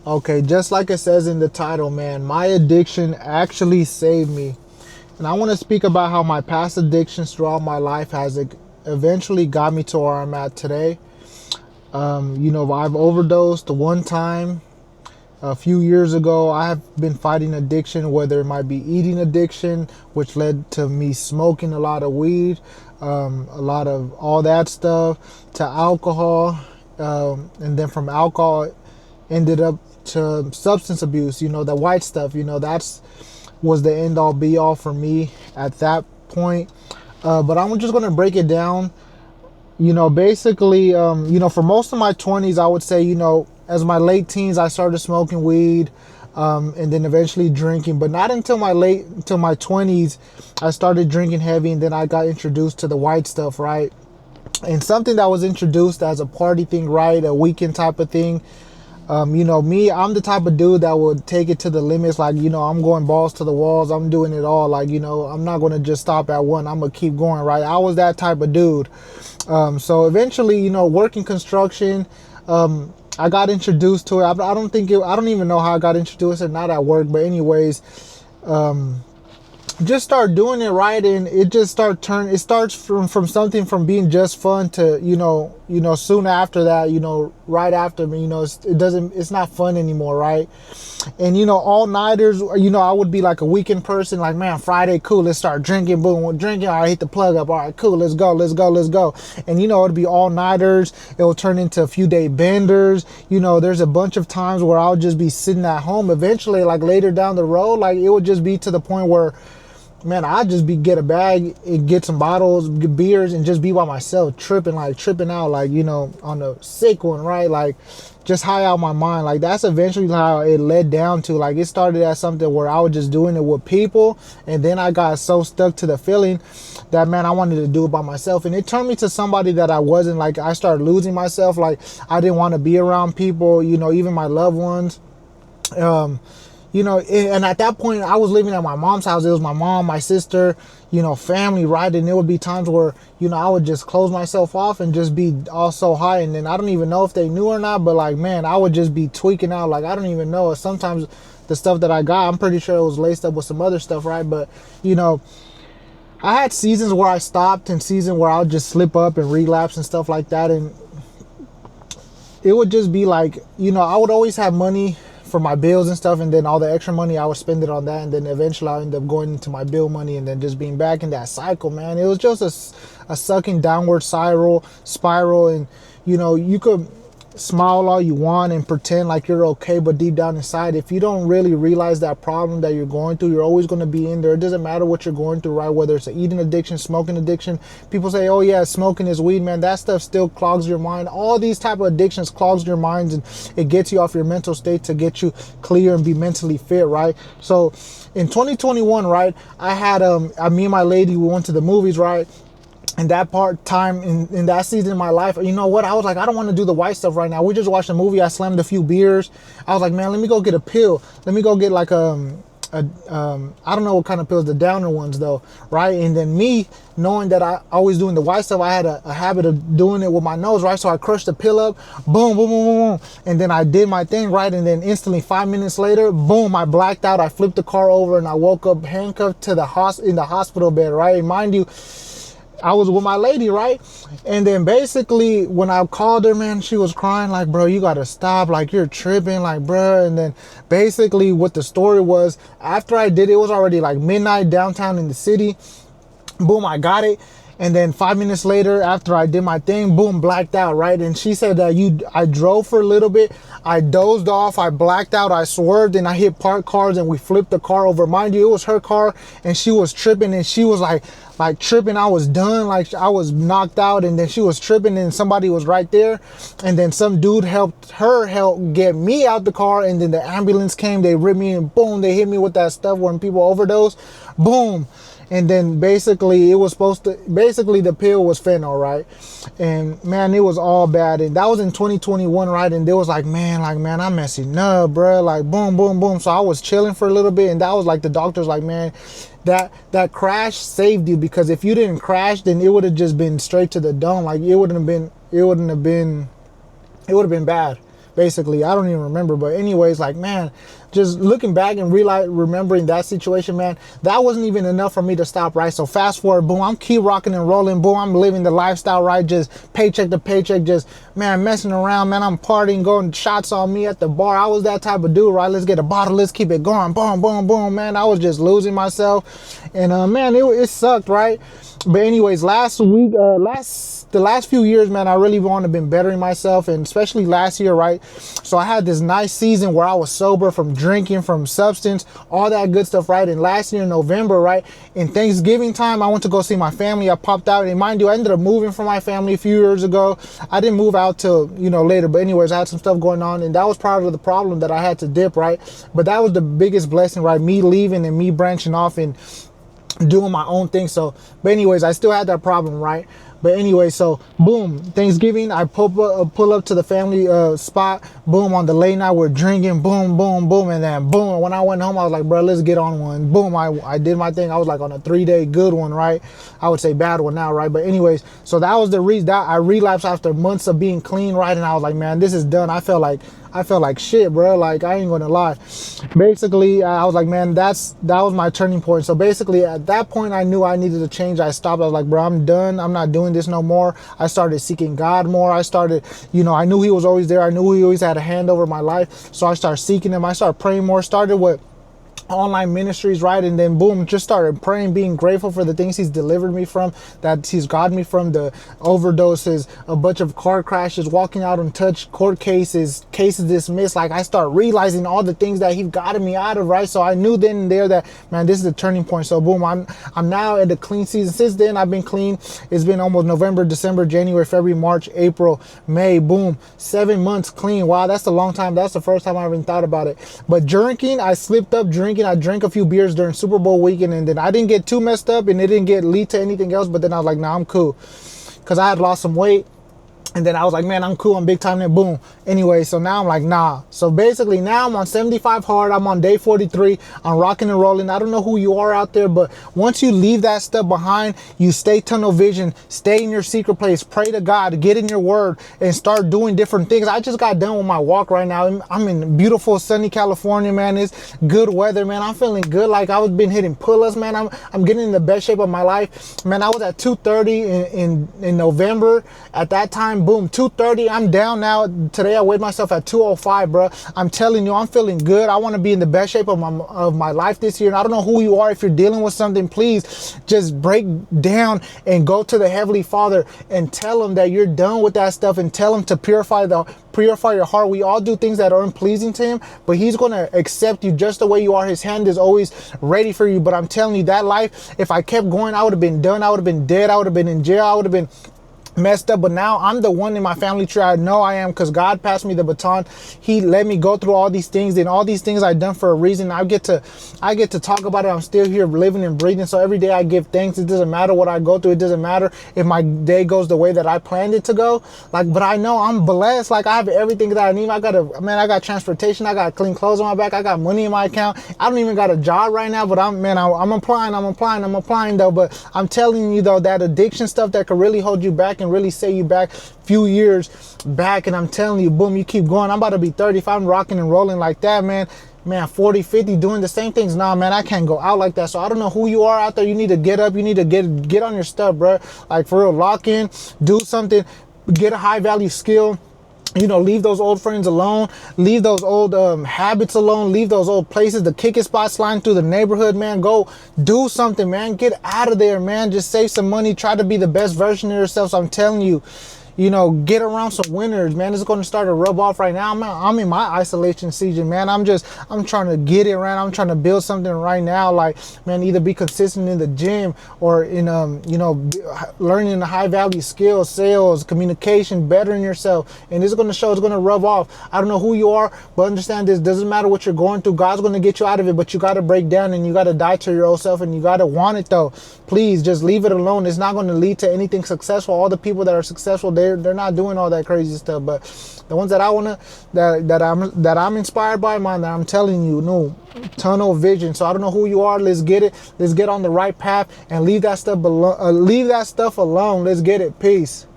Okay, just like it says in the title, man, my addiction actually saved me. And I want to speak about how my past addictions throughout my life has eventually got me to where I'm at today. I've overdosed one time a few years ago. I have been fighting addiction, whether it might be eating addiction, which led to me smoking a lot of weed, a lot of all that stuff, to alcohol. And then from alcohol, ended up to substance abuse, the white stuff, that's was the end all be all for me at that point. But I'm just going to break it down. Basically, for most of my 20s, I would say, as my late teens, I started smoking weed, and then eventually drinking, but not until my 20s, I started drinking heavy, and then I got introduced to the white stuff, right? And something that was introduced as a party thing, right? A weekend type of thing. Me, I'm the type of dude that would take it to the limits. Like, I'm going balls to the walls. I'm doing it all. Like, I'm not going to just stop at one. I'm going to keep going, right? I was that type of dude. So eventually, working construction, I got introduced to it. I don't even know how I got introduced to it, not at work, but anyways, just start doing it, right? And it just it starts from something from being just fun to soon after that, right after me, it's not fun anymore, right? And all nighters, I would be like a weekend person, like, man, Friday, cool, let's start drinking, boom, we're drinking, all right, hit the plug up, all right, cool, let's go. And it'd be all nighters. It will turn into a few day benders. There's a bunch of times where I'll just be sitting at home. Eventually, like later down the road, like it would just be to the point where, man, I just get a bag and get some bottles, get beers, and just be by myself, tripping out, like, on a sick one, right? Like, just high out my mind. Like, that's eventually how it led down to. Like, it started as something where I was just doing it with people, and then I got so stuck to the feeling that, man, I wanted to do it by myself. And it turned me to somebody that I wasn't. Like, I started losing myself. Like, I didn't want to be around people, even my loved ones. And at that point, I was living at my mom's house. It was my mom, my sister, family, right? And there would be times where, I would just close myself off and just be all so high. And then I don't even know if they knew or not, but like, man, I would just be tweaking out. Like, I don't even know. Sometimes the stuff that I got, I'm pretty sure it was laced up with some other stuff, right? But, I had seasons where I stopped and seasons where I would just slip up and relapse and stuff like that. And it would just be like, I would always have money for my bills and stuff, and then all the extra money I would spend it on that, and then eventually I end up going into my bill money and then just being back in that cycle, man. It was just a sucking downward spiral, and you could smile all you want and pretend like you're okay, but deep down inside, if you don't really realize that problem that you're going through, you're always going to be in there. It doesn't matter what you're going through, right? Whether it's an eating addiction, smoking addiction. People say, oh yeah, smoking is weed, man. That stuff still clogs your mind. All these type of addictions clogs your minds, and it gets you off your mental state to get you clear and be mentally fit, right? So in 2021, right, I had me and my lady, we went to the movies, right? And that time in that season of my life, you know what? I was like, I don't want to do the white stuff right now. We just watched a movie. I slammed a few beers. I was like, man, let me go get a pill. Let me go get like I don't know what kind of pills, the downer ones though, right? And then me knowing that I always doing the white stuff, I had a habit of doing it with my nose, right? So I crushed the pill up, boom, boom, boom, boom, boom, and then I did my thing, right? And then instantly 5 minutes later, boom, I blacked out. I flipped the car over and I woke up handcuffed to in the hospital bed, right? And mind you, I was with my lady, right? And then basically when I called her, man, she was crying like, bro, you gotta stop, like you're tripping, like, bro. And then basically what the story was, after I did it, was already like midnight downtown in the city. Boom, I got it. And then 5 minutes later, after I did my thing, boom, blacked out, right? And she said that I drove for a little bit, I dozed off, I blacked out, I swerved, and I hit parked cars, and we flipped the car over. Mind you, it was her car, and she was tripping, and she was like tripping. I was done, like I was knocked out, and then she was tripping, and somebody was right there, and then some dude helped get me out the car, and then the ambulance came, they ripped me, and boom, they hit me with that stuff when people overdose, boom. And then basically the pill was fentanyl, right? And man, it was all bad. And that was in 2021, right? And they was like, man, I'm messing up, bro. Like, boom, boom, boom. So I was chilling for a little bit, and that was like, the doctor's like, man, that crash saved you, because if you didn't crash, then it would have just been straight to the dome. Like, it would have been bad. basically. I don't even remember. But anyways, like, man, just looking back and remembering that situation, man, that wasn't even enough for me to stop, right? So fast forward, boom, I'm keep rocking and rolling, boom, I'm living the lifestyle, right? Just paycheck to paycheck, just, man, messing around, man, I'm partying, going shots on me at the bar. I was that type of dude, right? Let's get a bottle, let's keep it going, boom, boom, boom, man. I was just losing myself, and man, it sucked, right? But anyways, the last few years, man, I really want to been bettering myself, and especially last year, right? So I had this nice season where I was sober from drinking, from substance, all that good stuff, right? And last year in November, right, in Thanksgiving time, I went to go see my family. I popped out, and mind you, I ended up moving from my family a few years ago. I didn't move out till, later, but anyways, I had some stuff going on, and that was part of the problem that I had to dip, right? But that was the biggest blessing, right? Me leaving and me branching off and doing my own thing. So, but anyways, I still had that problem, right? But anyway, so boom, Thanksgiving, I pull up to the family spot, boom, on the late night, we're drinking, boom, boom, boom, and then boom, when I went home, I was like, bro, let's get on one. Boom, I did my thing. I was like on a 3-day good one, right? I would say bad one now, right? But anyways, so that was the reason that I relapsed after months of being clean, right? And I was like, man, this is done. I felt like shit, bro. Like, I ain't gonna lie. Basically, I was like, man, that was my turning point. So basically, at that point, I knew I needed to change. I stopped. I was like, bro, I'm done. I'm not doing this no more. I started seeking God more. I started, I knew he was always there. I knew he always had a hand over my life. So I started seeking him. I started praying more. Started with online ministries, right? And then boom, just started praying, being grateful for the things he's delivered me from, that he's got me from, the overdoses, a bunch of car crashes, walking out untouched, court cases dismissed. Like, I start realizing all the things that he's gotten me out of, right? So I knew then and there that, man, this is the turning point. So boom, I'm now at the clean season. Since then, I've been clean. It's been almost November, December, January, February, March, April, May, boom, 7 months clean. Wow, that's a long time. That's the first time I even thought about it. But drinking, I slipped up drinking. I drank a few beers during Super Bowl weekend, and then I didn't get too messed up, and it didn't lead to anything else. But then I was like, nah, I'm cool, because I had lost some weight. And then I was like, man, I'm cool. I'm big time. Then boom. Anyway, so now I'm like, nah. So basically now I'm on 75 hard. I'm on day 43. I'm rocking and rolling. I don't know who you are out there, but once you leave that stuff behind, you stay tunnel vision, stay in your secret place, pray to God, get in your word, and start doing different things. I just got done with my walk right now. I'm in beautiful sunny California, man. It's good weather, man. I'm feeling good. Like, I was been hitting pull-ups, man. I'm getting in the best shape of my life, man. I was at 230 in November. At that time, boom, 230. I'm down now. Today I weighed myself at 205, bro. I'm telling you, I'm feeling good. I want to be in the best shape of my life this year. And I don't know who you are. If you're dealing with something, please just break down and go to the Heavenly Father and tell him that you're done with that stuff, and tell him to purify your heart. We all do things that are unpleasing to him, but he's going to accept you just the way you are. His hand is always ready for you. But I'm telling you, that life, if I kept going, I would have been done. I would have been dead. I would have been in jail. I would have been messed up. But now I'm the one in my family tree. I know I am, because God passed me the baton. He let me go through all these things, and all these things I've done for a reason. I get to talk about it. I'm still here living and breathing. So every day I give thanks. It doesn't matter what I go through. It doesn't matter if my day goes the way that I planned it to go. Like, but I know I'm blessed. Like, I have everything that I need. I got transportation. I got clean clothes on my back. I got money in my account. I don't even got a job right now, but I'm applying though. But I'm telling you though, that addiction stuff that could really hold you back and really set you back few years back. And I'm telling you, boom, you keep going. I'm about to be 30. If I'm rocking and rolling like that, man, 40, 50, doing the same things. Nah, man, I can't go out like that. So I don't know who you are out there. You need to get up. You need to get on your stuff, bro. Like, for real, lock in, do something, get a high value skill. Leave those old friends alone. Leave those old habits alone. Leave those old places, the kicking spots lying through the neighborhood, man. Go do something, man. Get out of there, man. Just save some money. Try to be the best version of yourself. So I'm telling you, get around some winners, man. It's going to start to rub off right now. I'm in my isolation season, man. I'm trying to get it right. I'm trying to build something right now. Like, man, either be consistent in the gym, or in, learning the high value skills, sales, communication, bettering yourself. And it's going to show, it's going to rub off. I don't know who you are, but understand this. Doesn't matter what you're going through. God's going to get you out of it, but you got to break down, and you got to die to your old self, and you got to want it though. Please just leave it alone. It's not going to lead to anything successful. All the people that are successful, they're not doing all that crazy stuff. But the ones that I wanna that I'm inspired by, man, that I'm telling you, no, tunnel vision. So I don't know who you are. Let's get it. Let's get on the right path and leave that stuff alone. Let's get it. Peace.